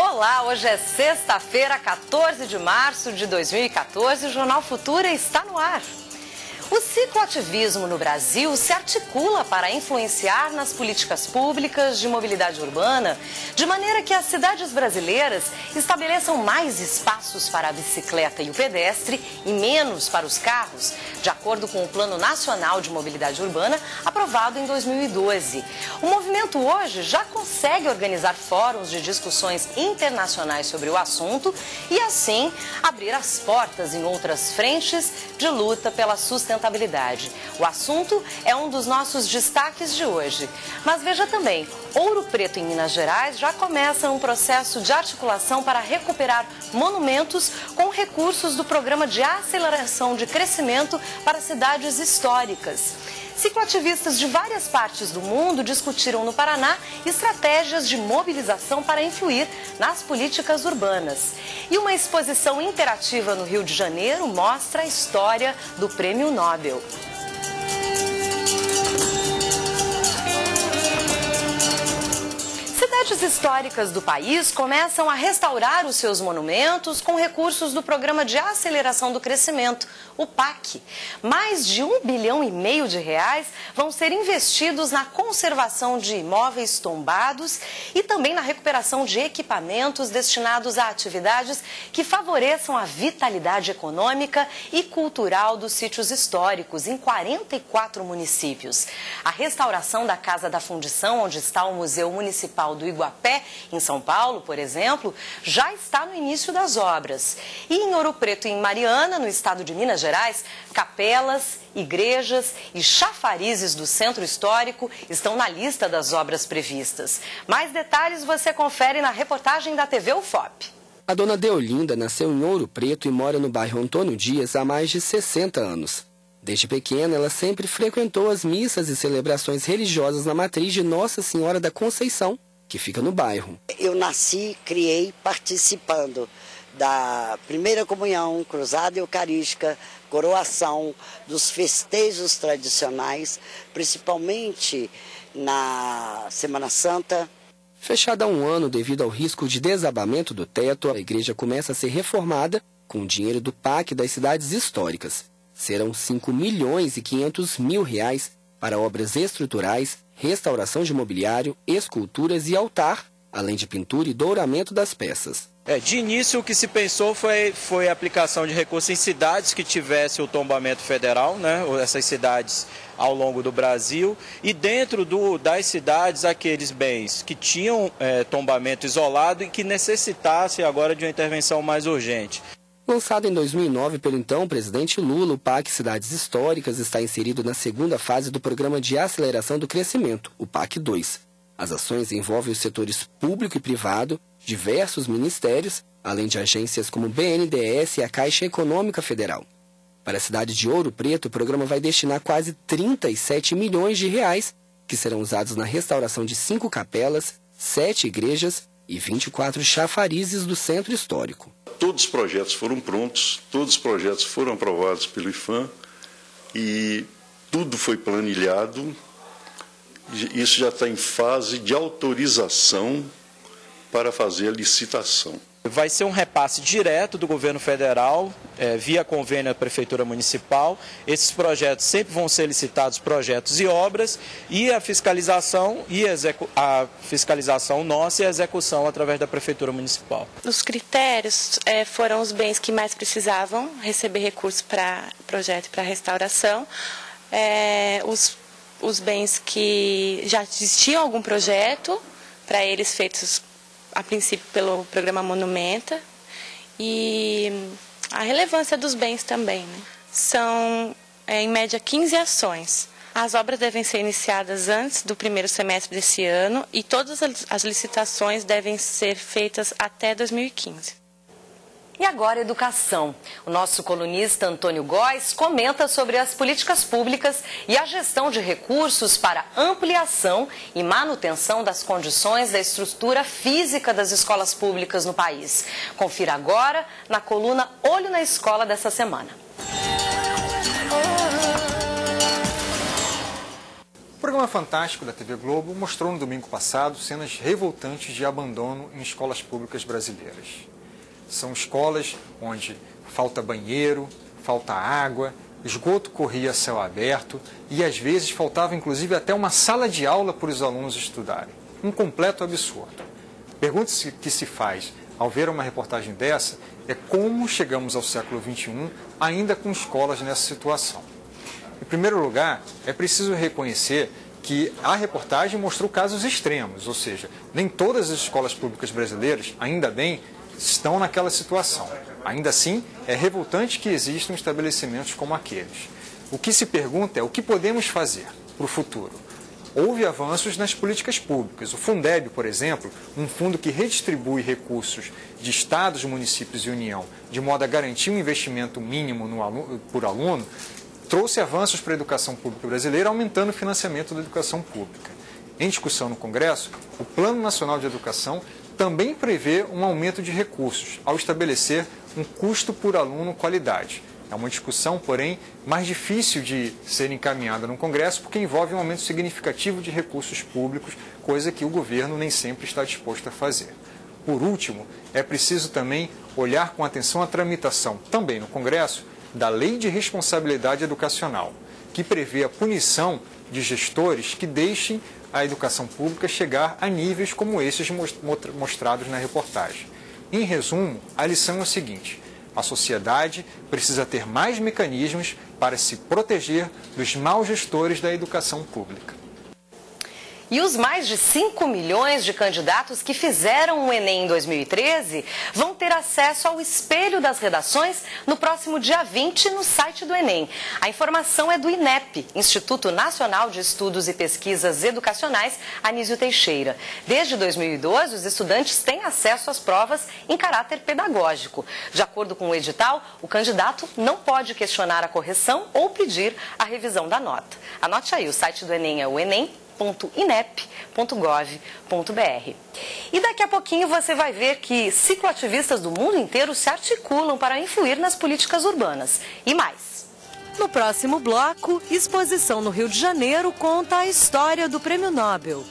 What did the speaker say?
Olá, hoje é sexta-feira, 14 de março de 2014, o Jornal Futura está no ar. O cicloativismo no Brasil se articula para influenciar nas políticas públicas de mobilidade urbana, de maneira que as cidades brasileiras estabeleçam mais espaços para a bicicleta e o pedestre e menos para os carros, de acordo com o Plano Nacional de Mobilidade Urbana, aprovado em 2012. O movimento hoje já consegue organizar fóruns de discussões internacionais sobre o assunto e, assim, abrir as portas em outras frentes de luta pela sustentabilidade. O assunto é um dos nossos destaques de hoje. Mas veja também, Ouro Preto, em Minas Gerais, já começa um processo de articulação para recuperar monumentos com recursos do Programa de Aceleração de Crescimento para Cidades Históricas. Cicloativistas de várias partes do mundo discutiram no Paraná estratégias de mobilização para influir nas políticas urbanas. E uma exposição interativa no Rio de Janeiro mostra a história do Prêmio Nobel. Cidades históricas do país começam a restaurar os seus monumentos com recursos do Programa de Aceleração do Crescimento, o PAC. Mais de R$1,5 bilhão vão ser investidos na conservação de imóveis tombados e também na recuperação de equipamentos destinados a atividades que favoreçam a vitalidade econômica e cultural dos sítios históricos em 44 municípios. A restauração da Casa da Fundição, onde está o Museu Municipal do Iguapé, em São Paulo, por exemplo, já está no início das obras. E em Ouro Preto e em Mariana, no estado de Minas Gerais, capelas, igrejas e chafarizes do centro histórico estão na lista das obras previstas. Mais detalhes você confere na reportagem da TV UFOP. A dona Deolinda nasceu em Ouro Preto e mora no bairro Antônio Dias há mais de 60 anos. Desde pequena, ela sempre frequentou as missas e celebrações religiosas na matriz de Nossa Senhora da Conceição, que fica no bairro. Eu nasci, criei participando da primeira comunhão, cruzada eucarística, coroação, dos festejos tradicionais, principalmente na Semana Santa. Fechada há um ano devido ao risco de desabamento do teto, a igreja começa a ser reformada com o dinheiro do PAC das cidades históricas. Serão R$5,5 milhões para obras estruturais, restauração de mobiliário, esculturas e altar, além de pintura e douramento das peças. De início, o que se pensou foi a aplicação de recursos em cidades que tivessem o tombamento federal, né? Essas cidades ao longo do Brasil, e dentro das cidades, aqueles bens que tinham tombamento isolado e que necessitassem agora de uma intervenção mais urgente. Lançado em 2009 pelo então presidente Lula, o PAC Cidades Históricas está inserido na segunda fase do Programa de Aceleração do Crescimento, o PAC 2. As ações envolvem os setores público e privado, diversos ministérios, além de agências como o BNDES e a Caixa Econômica Federal. Para a cidade de Ouro Preto, o programa vai destinar quase R$37 milhões, que serão usados na restauração de 5 capelas, 7 igrejas e 24 chafarizes do centro histórico. Todos os projetos foram prontos, todos os projetos foram aprovados pelo IPHAN e tudo foi planilhado. Isso já está em fase de autorização para fazer a licitação. Vai ser um repasse direto do governo federal, via convênio da Prefeitura Municipal. Esses projetos sempre vão ser licitados, projetos e obras, e a fiscalização nossa e a execução através da Prefeitura Municipal. Os critérios foram os bens que mais precisavam receber recursos para projeto e para restauração, os bens que já existiam algum projeto, para eles feitos a princípio pelo programa Monumenta, e a relevância dos bens também, né? São, em média, 15 ações. As obras devem ser iniciadas antes do primeiro semestre desse ano e todas as licitações devem ser feitas até 2015. E agora, educação. O nosso colunista Antônio Góes comenta sobre as políticas públicas e a gestão de recursos para ampliação e manutenção das condições da estrutura física das escolas públicas no país. Confira agora na coluna Olho na Escola dessa semana. programa Fantástico da TV Globo mostrou no domingo passado cenas revoltantes de abandono em escolas públicas brasileiras. São escolas onde falta banheiro, falta água, esgoto corria a céu aberto e às vezes faltava inclusive até uma sala de aula para os alunos estudarem. Um completo absurdo. Pergunta que se faz ao ver uma reportagem dessa é como chegamos ao século XXI ainda com escolas nessa situação. Em primeiro lugar, é preciso reconhecer que a reportagem mostrou casos extremos, ou seja, nem todas as escolas públicas brasileiras, ainda bem, estão naquela situação. Ainda assim, é revoltante que existam estabelecimentos como aqueles. O que se pergunta é o que podemos fazer para o futuro. Houve avanços nas políticas públicas. O Fundeb, por exemplo, um fundo que redistribui recursos de estados, municípios e União, de modo a garantir um investimento mínimo por aluno, trouxe avanços para a educação pública brasileira, aumentando o financiamento da educação pública. Em discussão no Congresso, o Plano Nacional de Educação também prevê um aumento de recursos, ao estabelecer um custo por aluno qualidade. É uma discussão, porém, mais difícil de ser encaminhada no Congresso, porque envolve um aumento significativo de recursos públicos, coisa que o governo nem sempre está disposto a fazer. Por último, é preciso também olhar com atenção a tramitação, também no Congresso, da Lei de Responsabilidade Educacional, que prevê a punição de gestores que deixem a educação pública chegar a níveis como esses mostrados na reportagem. Em resumo, a lição é a seguinte: a sociedade precisa ter mais mecanismos para se proteger dos maus gestores da educação pública. E os mais de 5 milhões de candidatos que fizeram o Enem em 2013 vão ter acesso ao espelho das redações no próximo dia 20 no site do Enem. A informação é do INEP, Instituto Nacional de Estudos e Pesquisas Educacionais, Anísio Teixeira. Desde 2012, os estudantes têm acesso às provas em caráter pedagógico. De acordo com o edital, o candidato não pode questionar a correção ou pedir a revisão da nota. Anote aí, o site do Enem é o enem.inep.gov.br. E daqui a pouquinho você vai ver que cicloativistas do mundo inteiro se articulam para influir nas políticas urbanas. E mais. No próximo bloco, exposição no Rio de Janeiro conta a história do Prêmio Nobel.